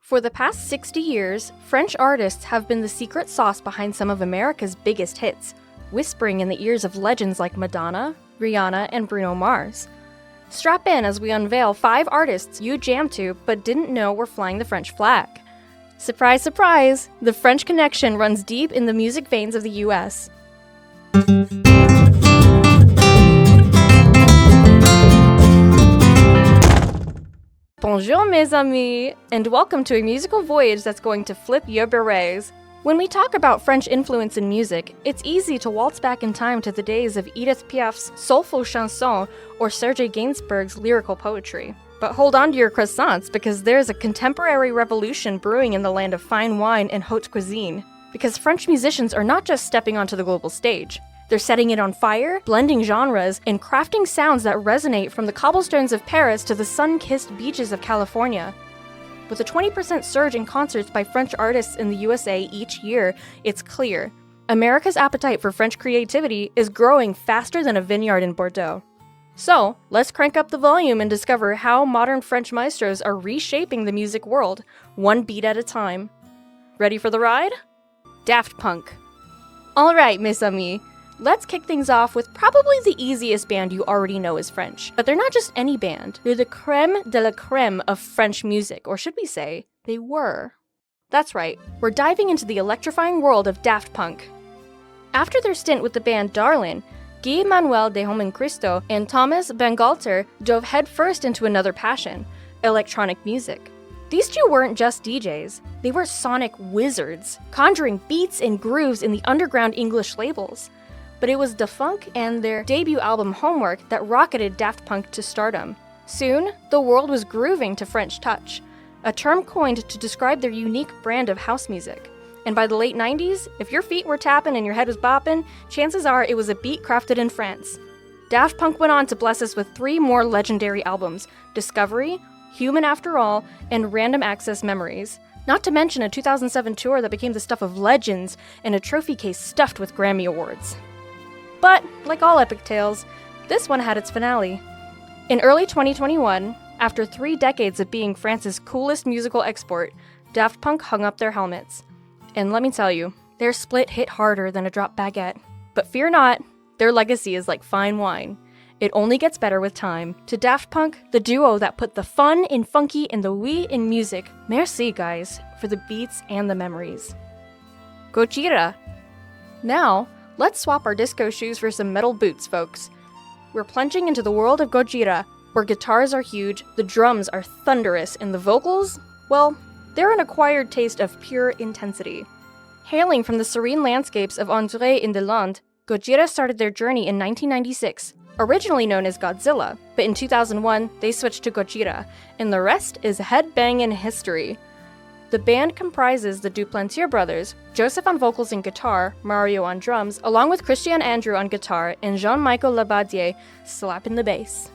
For the past 60 years, French artists have been the secret sauce behind some of America's biggest hits, whispering in the ears of legends like Madonna, Rihanna, and Bruno Mars. Strap in as we unveil 5 artists you jammed to but didn't know were flying the French flag. Surprise, surprise! The French connection runs deep in the music veins of the US. Bonjour mes amis, and welcome to a musical voyage that's going to flip your berets. When we talk about French influence in music, it's easy to waltz back in time to the days of Edith Piaf's soulful chanson or Serge Gainsbourg's lyrical poetry. But hold on to your croissants, because there's a contemporary revolution brewing in the land of fine wine and haute cuisine. Because French musicians are not just stepping onto the global stage. They're setting it on fire, blending genres, and crafting sounds that resonate from the cobblestones of Paris to the sun-kissed beaches of California. With a 20% surge in concerts by French artists in the USA each year, it's clear. America's appetite for French creativity is growing faster than a vineyard in Bordeaux. So, let's crank up the volume and discover how modern French maestros are reshaping the music world, one beat at a time. Ready for the ride? Daft Punk. Alright, mes amis. Let's kick things off with probably the easiest band you already know is French. But they're not just any band. They're the creme de la creme of French music, or should we say, they were. That's right, we're diving into the electrifying world of Daft Punk. After their stint with the band Darlin', Guy-Manuel de Homem-Christo and Thomas Bangalter dove headfirst into another passion, electronic music. These two weren't just DJs, they were sonic wizards, conjuring beats and grooves in the underground English labels. But it was Da Funk and their debut album Homework that rocketed Daft Punk to stardom. Soon, the world was grooving to French touch, a term coined to describe their unique brand of house music. And by the late 90s, if your feet were tapping and your head was bopping, chances are it was a beat crafted in France. Daft Punk went on to bless us with 3 more legendary albums: Discovery, Human After All, and Random Access Memories. Not to mention a 2007 tour that became the stuff of legends and a trophy case stuffed with Grammy Awards. But, like all epic tales, this one had its finale. In early 2021, after 3 decades of being France's coolest musical export, Daft Punk hung up their helmets. And let me tell you, their split hit harder than a dropped baguette. But fear not, their legacy is like fine wine. It only gets better with time. To Daft Punk, the duo that put the fun in funky and the oui in music, merci guys, for the beats and the memories. Gojira. Now, let's swap our disco shoes for some metal boots, folks. We're plunging into the world of Gojira, where guitars are huge, the drums are thunderous, and the vocals, well, they're an acquired taste of pure intensity. Hailing from the serene landscapes of André-in-des-Landes, Gojira started their journey in 1996, originally known as Godzilla, but in 2001, they switched to Gojira, and the rest is headbangin' history. The band comprises the Duplantier brothers, Joseph on vocals and guitar, Mario on drums, along with Christian Andrew on guitar, and Jean-Michel Labadier slapping the bass.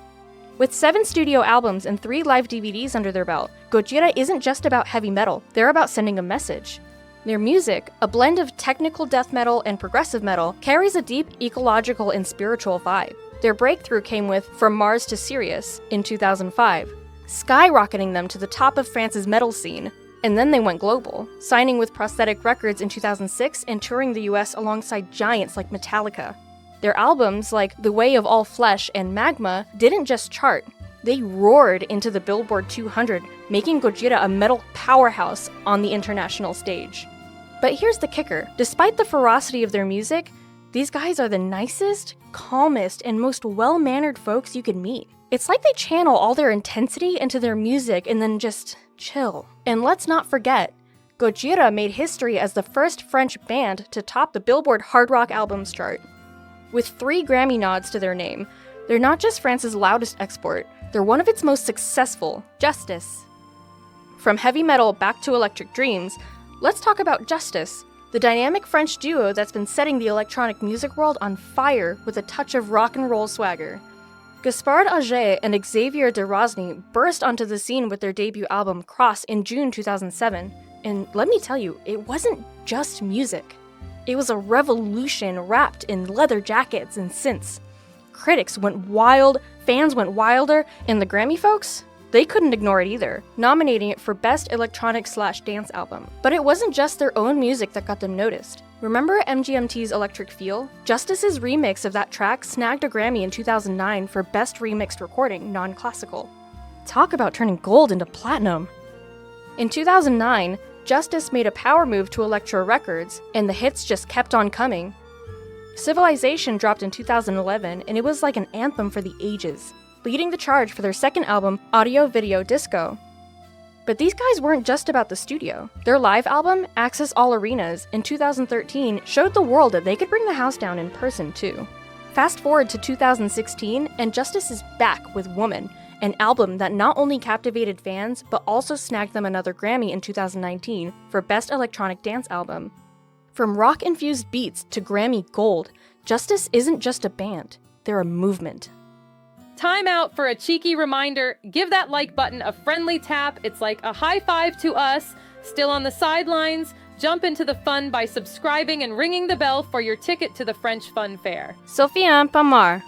With 7 studio albums and 3 live DVDs under their belt, Gojira isn't just about heavy metal, they're about sending a message. Their music, a blend of technical death metal and progressive metal, carries a deep ecological and spiritual vibe. Their breakthrough came with From Mars to Sirius in 2005, skyrocketing them to the top of France's metal scene. And then they went global, signing with Prosthetic Records in 2006 and touring the US alongside giants like Metallica. Their albums, like The Way of All Flesh and Magma, didn't just chart, they roared into the Billboard 200, making Gojira a metal powerhouse on the international stage. But here's the kicker, despite the ferocity of their music, these guys are the nicest, calmest, and most well-mannered folks you could meet. It's like they channel all their intensity into their music and then just chill. And let's not forget, Gojira made history as the first French band to top the Billboard Hard Rock Albums chart. With 3 Grammy nods to their name, they're not just France's loudest export, they're one of its most successful, Justice. From heavy metal back to electric dreams, let's talk about Justice, the dynamic French duo that's been setting the electronic music world on fire with a touch of rock and roll swagger. Gaspard Auger and Xavier de Rosny burst onto the scene with their debut album Cross in June 2007, and let me tell you, it wasn't just music. It was a revolution wrapped in leather jackets and synths. Critics went wild, fans went wilder, and the Grammy folks? They couldn't ignore it either, nominating it for Best Electronic/Dance Album. But it wasn't just their own music that got them noticed. Remember MGMT's Electric Feel? Justice's remix of that track snagged a Grammy in 2009 for Best Remixed Recording, Non-Classical. Talk about turning gold into platinum! In 2009, Justice made a power move to Elektra Records, and the hits just kept on coming. Civilization dropped in 2011, and it was like an anthem for the ages, leading the charge for their second album, Audio Video Disco. But these guys weren't just about the studio. Their live album, Access All Arenas, in 2013 showed the world that they could bring the house down in person too. Fast forward to 2016, and Justice is back with Woman, an album that not only captivated fans, but also snagged them another Grammy in 2019 for Best Electronic Dance Album. From rock-infused beats to Grammy Gold, Justice isn't just a band, they're a movement. Time out for a cheeky reminder. Give that like button a friendly tap. It's like a high five to us. Still on the sidelines? Jump into the fun by subscribing and ringing the bell for your ticket to the French Fun Fair. Sofiane Pamar.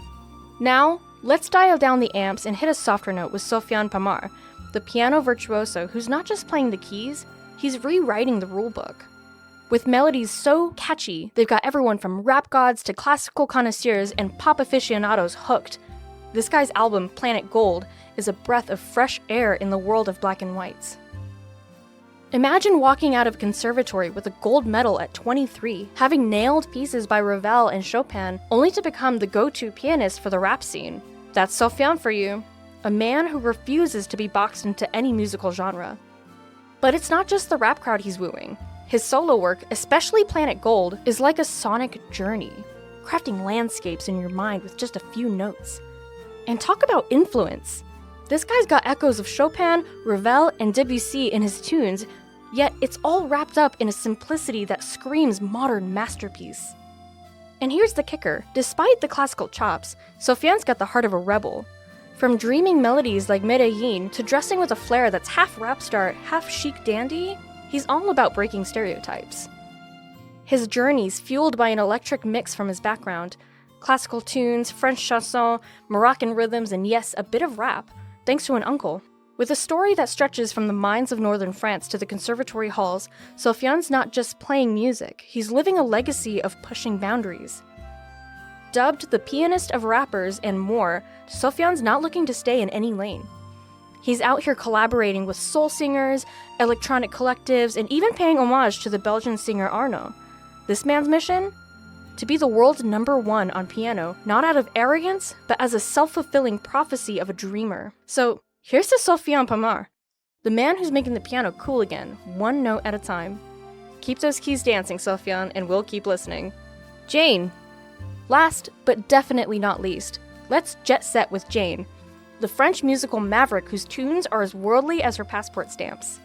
Now, let's dial down the amps and hit a softer note with Sofiane Pamar, the piano virtuoso who's not just playing the keys, he's rewriting the rulebook. With melodies so catchy, they've got everyone from rap gods to classical connoisseurs and pop aficionados hooked. This guy's album, Planet Gold, is a breath of fresh air in the world of black and whites. Imagine walking out of conservatory with a gold medal at 23, having nailed pieces by Ravel and Chopin, only to become the go-to pianist for the rap scene. That's Sofiane for you, a man who refuses to be boxed into any musical genre. But it's not just the rap crowd he's wooing. His solo work, especially Planet Gold, is like a sonic journey, crafting landscapes in your mind with just a few notes. And talk about influence. This guy's got echoes of Chopin, Ravel, and Debussy in his tunes, yet it's all wrapped up in a simplicity that screams modern masterpiece. And here's the kicker. Despite the classical chops, Sofiane's got the heart of a rebel. From dreaming melodies like Medellin to dressing with a flair that's half rap star, half chic dandy, he's all about breaking stereotypes. His journey's fueled by an electric mix from his background, classical tunes, French chanson, Moroccan rhythms, and yes, a bit of rap, thanks to an uncle. With a story that stretches from the mines of northern France to the conservatory halls, Sofiane's not just playing music, he's living a legacy of pushing boundaries. Dubbed the pianist of rappers and more, Sofiane's not looking to stay in any lane. He's out here collaborating with soul singers, electronic collectives, and even paying homage to the Belgian singer Arno. This man's mission? To be the world's #1 on piano, not out of arrogance, but as a self-fulfilling prophecy of a dreamer. So, here's to Sofiane Pamar, the man who's making the piano cool again, one note at a time. Keep those keys dancing, Sofiane, and we'll keep listening. Jain. Last, but definitely not least, let's jet set with Jain, the French musical maverick whose tunes are as worldly as her passport stamps.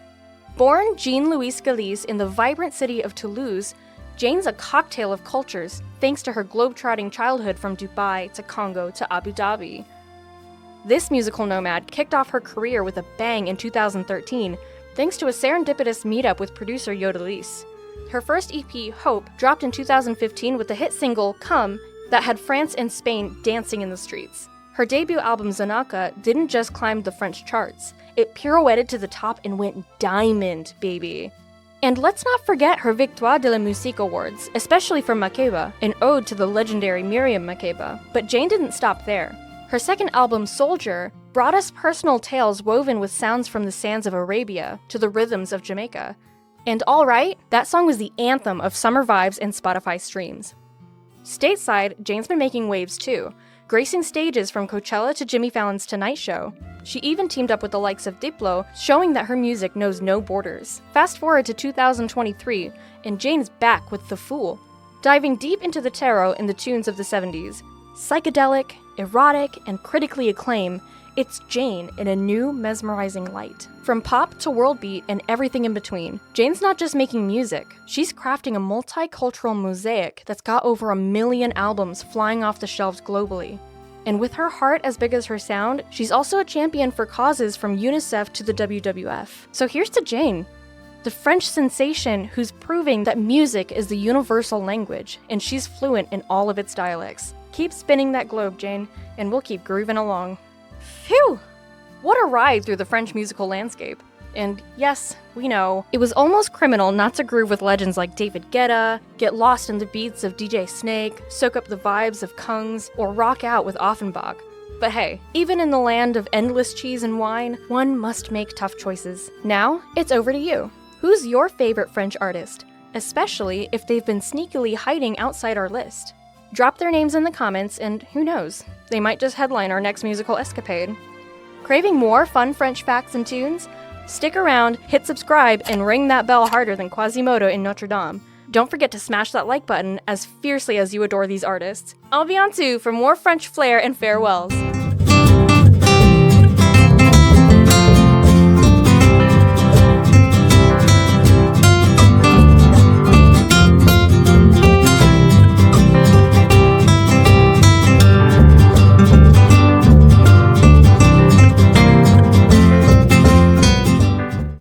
Born Jean-Louise Galisse in the vibrant city of Toulouse, Jain's a cocktail of cultures, thanks to her globe-trotting childhood from Dubai to Congo to Abu Dhabi. This musical nomad kicked off her career with a bang in 2013, thanks to a serendipitous meetup with producer Yodelis. Her first EP, Hope, dropped in 2015 with the hit single, Come, that had France and Spain dancing in the streets. Her debut album, Zanaka, didn't just climb the French charts, it pirouetted to the top and went diamond, baby. And let's not forget her Victoire de la Musique Awards, especially for Makeba, an ode to the legendary Miriam Makeba. But Jain didn't stop there. Her second album, Soldier, brought us personal tales woven with sounds from the sands of Arabia to the rhythms of Jamaica. And all right, that song was the anthem of summer vibes and Spotify streams. Stateside, Jain's been making waves too, gracing stages from Coachella to Jimmy Fallon's Tonight Show. She even teamed up with the likes of Diplo, showing that her music knows no borders. Fast forward to 2023, and Jain's back with The Fool, diving deep into the tarot and the tunes of the 70s. Psychedelic, erotic, and critically acclaimed, it's Jain in a new, mesmerizing light. From pop to world beat and everything in between, Jain's not just making music, she's crafting a multicultural mosaic that's got over 1 million albums flying off the shelves globally. And with her heart as big as her sound, she's also a champion for causes from UNICEF to the WWF. So here's to Jain, the French sensation who's proving that music is the universal language, and she's fluent in all of its dialects. Keep spinning that globe, Jain, and we'll keep grooving along. Phew! What a ride through the French musical landscape. And yes, we know, it was almost criminal not to groove with legends like David Guetta, get lost in the beats of DJ Snake, soak up the vibes of Kungs, or rock out with Offenbach. But hey, even in the land of endless cheese and wine, one must make tough choices. Now, it's over to you. Who's your favorite French artist? Especially if they've been sneakily hiding outside our list. Drop their names in the comments and who knows, they might just headline our next musical escapade. Craving more fun French facts and tunes? Stick around, hit subscribe, and ring that bell harder than Quasimodo in Notre Dame. Don't forget to smash that like button as fiercely as you adore these artists. Au bientôt for more French flair and farewells.